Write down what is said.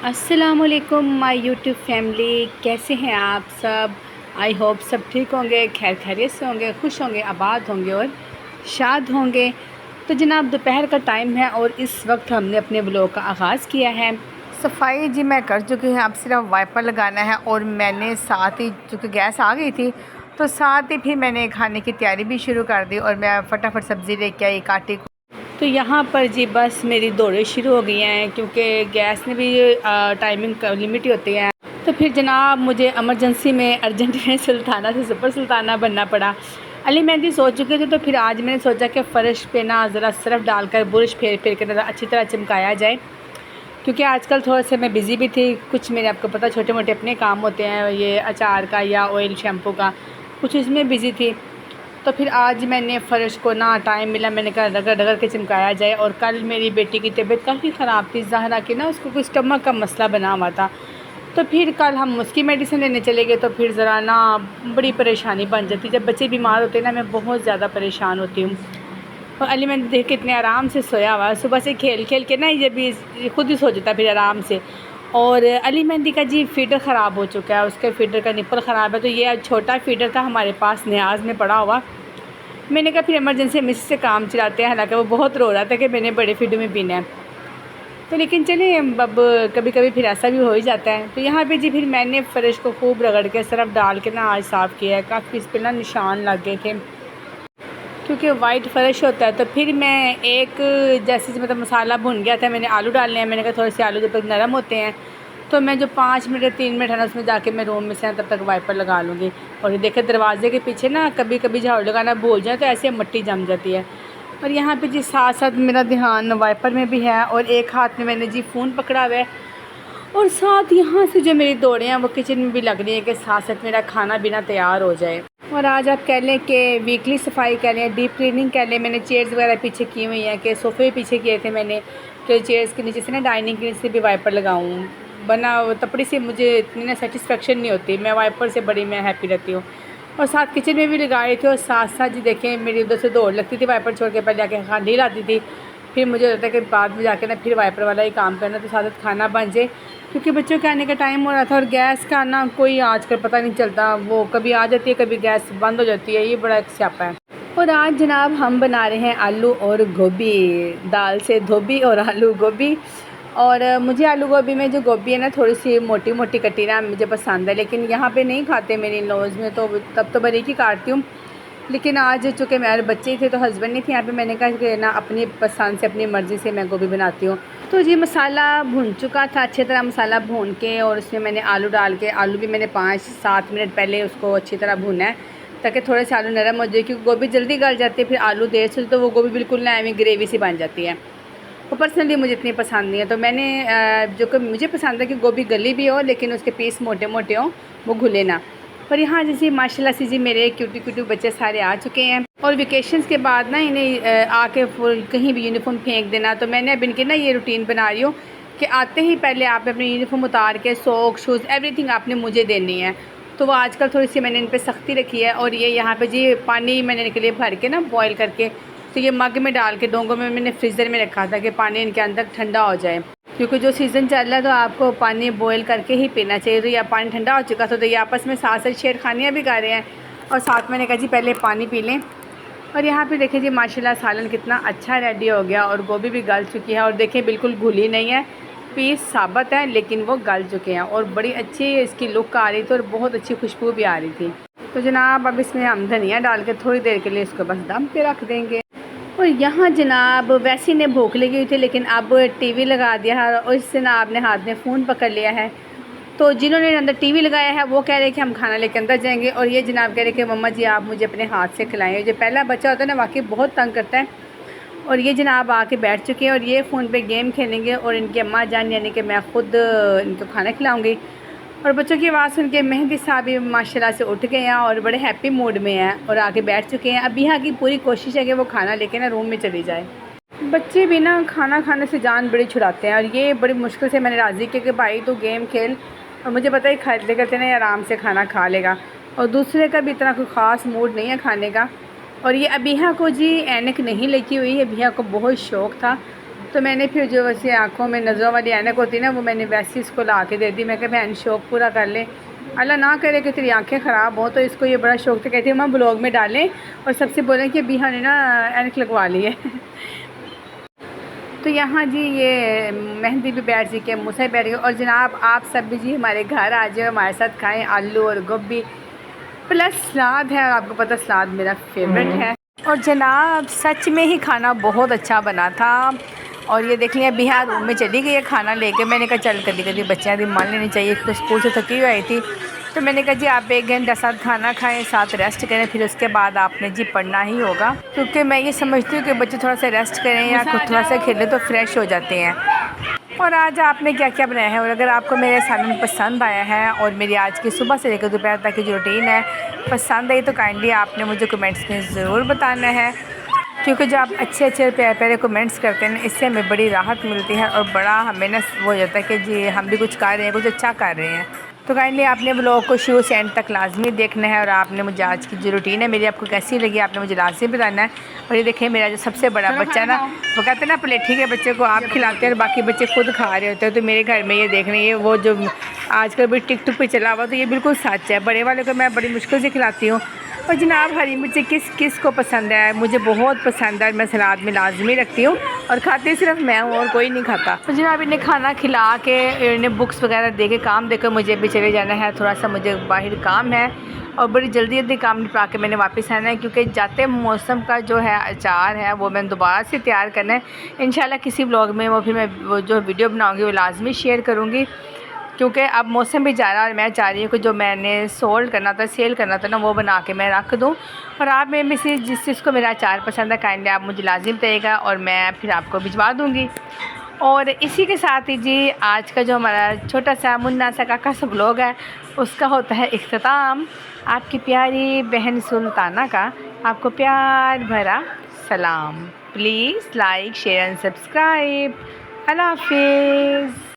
अस्सलामुअलैकुम my YouTube family, कैसे हैं आप सब। आई होप सब ठीक होंगे, खैर खैरियत से होंगे, खुश होंगे, आबाद होंगे और शाद होंगे। तो जनाब दोपहर का टाइम है और इस वक्त हमने अपने ब्लॉग का आगाज़ किया है। सफाई जी मैं कर चुकी हूँ, अब सिर्फ वाइपर लगाना है और मैंने साथ ही चूँकि गैस आ गई थी तो साथ ही फिर मैंने खाने की तैयारी भी शुरू कर दी और मैं फटाफट सब्ज़ी लेके आई काटी। तो यहाँ पर जी बस मेरी दौड़ें शुरू हो गई हैं क्योंकि गैस में भी टाइमिंग लिमिट होती है। तो फिर जनाब मुझे इमरजेंसी में अर्जेंट में सुल्ताना से सुपर सुल्ताना बनना पड़ा। अली मेहंदी सोच चुके थे तो फिर आज मैंने सोचा कि फ़र्श पे ना ज़रा सर्फ डालकर बुरश फेर फेर के ज़रा अच्छी तरह चमकाया जाए, क्योंकि आजकल थोड़ा सा मैं बिज़ी भी थी। कुछ मेरे आपको पता छोटे मोटे अपने काम होते हैं, ये अचार का या ऑयल शैम्पू का, कुछ इसमें बिज़ी थी। तो फिर आज मैंने फ़र्श को ना टाइम मिला, मैंने कहा रगड़ रगड़ के चमकाया जाए। और कल मेरी बेटी की तबीयत काफ़ी ख़राब थी, ज़हरा की ना उसको कोई स्टमक का मसला बना हुआ था। तो फिर कल हम उसकी मेडिसिन लेने चले गए तो फिर ज़रा ना बड़ी परेशानी बन जाती। जब बच्चे बीमार होते हैं ना मैं बहुत ज़्यादा परेशान होती हूँ। और अली मैंने देख के इतने आराम से सोया हुआ, सुबह से खेल खेल के ना ये भी खुद ही सो जाता फिर आराम से। और अली मेहंदी का जी फ़ीडर ख़राब हो चुका है, उसके फ़ीडर का निप्पल ख़राब है। तो ये छोटा फ़ीडर था हमारे पास न्याज में पड़ा हुआ, मैंने कहा फिर इमरजेंसी में इसी से काम चलाते हैं। हालांकि वो बहुत रो रहा था कि मैंने बड़े फीडर में पीना है, तो लेकिन चलिए अब कभी कभी फिर ऐसा भी हो ही जाता है। तो यहाँ पे जी फिर मैंने फ़र्श को खूब रगड़ के सरफ डाल के ना आज साफ़ किया है। काफ़ी इस पर ना निशान लग गए थे क्योंकि वाइट फ़र्श होता है। तो फिर मैं एक जैसे मतलब मसाला भुन गया था, मैंने आलू डालने हैं। मैंने कहा थोड़े से आलू जब तक नरम होते हैं तो मैं जो 5 मिनट या 3 मिनट है ना उसमें जाके मैं रूम में से तब तक वाइपर लगा लूँगी। और ये देखे दरवाज़े के पीछे ना कभी कभी झाड़ू लगाना भूल जाए तो ऐसे मिट्टी जम जाती है। और यहाँ पे जी साथ साथ मेरा ध्यान वाइपर में भी है और एक हाथ में मैंने जी फ़ोन पकड़ा हुआ है और साथ यहाँ से जो मेरी दौड़ें हैं वो किचन में भी लग रही है कि साथ साथ मेरा खाना पीना तैयार हो जाए। और आज आप कह लें कि वीकली सफाई कह लें, डीप क्लीनिंग कह लें। मैंने चेयर्स वगैरह पीछे की हुई हैं कि सोफ़े पीछे किए थे मैंने, तो चेयर्स के नीचे से ना डाइनिंग के नीचे भी वाइपर लगाऊँ, वरना तपड़ी से मुझे इतनी ना सेटिस्फेक्शन नहीं होती। मैं वाइपर से बड़ी मैं हैप्पी रहती हूँ। और साथ किचन में भी लगा रही थी और साथ साथ जी देखें मेरी उधर से दौड़ लगती थी वाइपर छोड़ के, पहले आके खाना लाती थी, फिर मुझे लगता है कि बाद में जाके ना फिर वाइपर वाला ही काम करना तो साथ साथ खाना बन जाए, क्योंकि बच्चों के आने का टाइम हो रहा था। और गैस का ना कोई आजकल पता नहीं चलता, वो कभी आ जाती है कभी गैस बंद हो जाती है, ये बड़ा एक स्यापा है। और आज जनाब हम बना रहे हैं आलू और गोभी, दाल से धोबी और आलू गोभी। और मुझे आलू गोभी में जो गोभी है ना थोड़ी सी मोटी मोटी कटी ना मुझे पसंद है, लेकिन यहाँ पे नहीं खाते मेरे इन-लॉज़ में, तो तब तो बारीक ही काटती हूँ। लेकिन आज चूँकि मेरे बच्चे थे तो हस्बैंड नहीं थे यहाँ पे, मैंने कहा कि ना अपनी पसंद से अपनी मर्ज़ी से मैं गोभी बनाती हूँ। तो जी मसाला भून चुका था, अच्छी तरह मसाला भून के और उसमें मैंने आलू डाल के, आलू भी मैंने 5-7 मिनट पहले उसको अच्छी तरह भूना है ताकि थोड़े से आलू नरम हो जाए, क्योंकि गोभी जल्दी गल जाती है, फिर आलू देर से तो वो गोभी बिल्कुल ना एवं ग्रेवी सी बन जाती है। वो पर्सनली मुझे इतनी पसंद नहीं है, तो मैंने जो कि मुझे पसंद है कि गोभी गली भी हो लेकिन उसके पीस मोटे मोटे हों, वो घुले ना। पर यहाँ जैसे माशाल्लाह से जी मेरे क्यूटी क्यूटी बच्चे सारे आ चुके हैं और वेकेशंस के बाद ना इन्हें आके कहीं भी यूनिफॉर्म फेंक देना, तो मैंने अब इनकी ना ये रूटीन बना रही हूँ कि आते ही पहले आप अपनी यूनिफॉर्म उतार के सॉक शूज़ एवरीथिंग आपने मुझे देनी है। तो वो आजकल थोड़ी सी मैंने इन पर सख्ती रखी है। और ये यहाँ पे जी पानी मैंने इनके लिए भर के ना बॉयल करके, तो ये मग में डाल के डोंगों में मैंने फ्रीज़र में रखा था कि पानी इनके अंदर ठंडा हो जाए, क्योंकि जो सीज़न चल रहा है तो आपको पानी बॉयल करके ही पीना चाहिए। तो या पानी ठंडा हो चुका था तो ये आपस में साथ साथ छेड़खानियाँ भी कर रहे हैं और साथ मैंने कहा जी पहले पानी पी लें। और यहाँ पे देखिए जी माशाल्लाह सालन कितना अच्छा रेडी हो गया और गोभी भी गल चुकी है और देखिए बिल्कुल घुली नहीं है, पीस साबुत है लेकिन वो गल चुके हैं और बड़ी अच्छी इसकी लुक आ रही थी और बहुत अच्छी खुशबू भी आ रही थी। तो जनाब अब इसमें हम धनिया डाल के थोड़ी देर के लिए इसको बस दम पे रख देंगे। और यहाँ जनाब वैसे ने भूख लगी हुई थी लेकिन अब टीवी लगा दिया है और इससे ना आपने हाथ में फ़ोन पकड़ लिया है। तो जिन्होंने अंदर टीवी लगाया है वो कह रहे हैं कि हम खाना लेकर अंदर जाएंगे और ये जनाब कह रहे हैं कि मम्मा जी आप मुझे अपने हाथ से खिलाएं। जो पहला बच्चा होता है ना वाकई बहुत तंग करता है। और ये जनाब आके बैठ चुके हैं और ये फ़ोन पे गेम खेलेंगे और इनकी अम्मा जान यानी कि मैं ख़ुद इनको खाना खिलाऊँगी। और बच्चों की आवाज़ सुन के मेहंदी साहब भी माशाल्लाह से उठ गए हैं और बड़े हैप्पी मूड में हैं और आके बैठ चुके हैं। अब यहाँ की पूरी कोशिश है कि वो खाना लेके ना रूम में चली जाए। बच्चे भी ना खाना खाने से जान बड़ी छुड़ाते हैं और ये बड़ी मुश्किल से मैंने राज़ी किया कि भाई तो गेम खेल, और मुझे पता है खाते करते ना आराम से खाना खा लेगा और दूसरे का भी इतना कोई ख़ास मूड नहीं है खाने का। और ये अबीहा को जी ऐनक नहीं लगी हुई है, अबीहा को बहुत शौक़ था तो मैंने फिर जो वैसे आँखों में नज़रों वाली ऐनक होती है ना, वो मैंने वैसे इसको ला के दे दी। मैं कहा बहन शौक़ पूरा कर ले, अल्लाह ना करे कि तेरी आंखें ख़राब हो। तो इसको ये बड़ा शौक़ था, कहती है मैं ब्लॉग में डालें और सबसे बोलें कि बिहा ने ना ऐनक लगवा ली है। तो यहाँ जी ये मेहंदी भी बैठ जी के मुँह से बैठ गई। और जनाब आप सब भी जी हमारे घर आ जाओ, हमारे साथ खाएं आलू और गोभी प्लस सलाद है। और आपको पता सलाद मेरा फेवरेट है। और जनाब सच में ही खाना बहुत अच्छा बना था। और ये देख लिया बिहार रूम में चली गई है खाना लेके। मैंने कहा चल कभी कभी बच्चियाँ भी मान लेनी चाहिए, तो स्कूल से थकी हुई आई थी। तो मैंने कहा जी आप 1 घंटा साथ खाना खाएं, साथ रेस्ट करें, फिर उसके बाद आपने जी पढ़ना ही होगा। क्योंकि मैं ये समझती हूँ कि बच्चे थोड़ा सा रेस्ट करें या थोड़ा सा खेलें तो फ्रेश हो जाते हैं। और आज आपने क्या क्या बनाया है, और अगर आपको मेरे सालन पसंद आया है और मेरी आज की सुबह से लेकर दोपहर तक की जो रूटीन है पसंद आई, तो काइंडली आपने मुझे कमेंट्स में ज़रूर बताना है। क्योंकि जो आप अच्छे अच्छे प्यारे प्यारे कमेंट्स करते हैं इससे हमें बड़ी राहत मिलती है और बड़ा हमें ना वो हो जाता है कि जी हम भी कुछ कर रहे हैं, कुछ अच्छा कर रहे हैं। तो काइंडली आपने ब्लॉग को शुरू से एंड तक लाजमी देखना है। और आपने मुझे आज की जो रूटीन है मेरी आपको कैसी लगी आपने मुझे लाजमी बताना है। और ये देखिए मेरा जो सबसे बड़ा बच्चा ना, वो कहते हैं ना प्लेठी के बच्चे को आप खिलाते हैं और बाकी बच्चे खुद खा रहे होते हैं। तो मेरे घर में ये देख रहे हैं वो जो आजकल भी टिकटॉक पे चला हुआ, तो ये बिल्कुल सच है। बड़े वाले को मैं बड़ी मुश्किल से खिलाती हूँ। और जनाब हरी मिर्ची किस किस को पसंद है, मुझे बहुत पसंद है। मैं सलाद में लाजमी रखती हूँ और खाती सिर्फ मैं हूँ और कोई नहीं खाता। तो जनाब इन्हें खाना खिला के इन्हें बुक्स वगैरह दे के काम देकर मुझे भी चले जाना है। थोड़ा सा मुझे बाहर काम है और बड़ी जल्दी जल्दी काम निपटा के मैंने वापस आना है। क्योंकि जाते मौसम का जो है अचार है वो मैंने दोबारा से तैयार करना है इंशाल्लाह किसी ब्लॉग में। वो फिर मैं वो जो वीडियो बनाऊँगी वो लाजमी शेयर करूँगी। क्योंकि अब मौसम भी जा रहा है और मैं चाह रही हूँ कि जो मैंने सेल करना था ना वो बना के मैं रख दूँ। और आप में से जिस चीज़ को मेरा अचार पसंद है काइंडली आप मुझे लाजिम बताइएगा और मैं फिर आपको भिजवा दूँगी। और इसी के साथ ही जी आज का जो हमारा छोटा सा मुन्ना सा काका सा ब्लॉग है उसका होता है इख्तिताम। आपकी प्यारी बहन सुल्ताना का आपको प्यार भरा सलाम। Please like share and subscribe. Allah हाफिज़।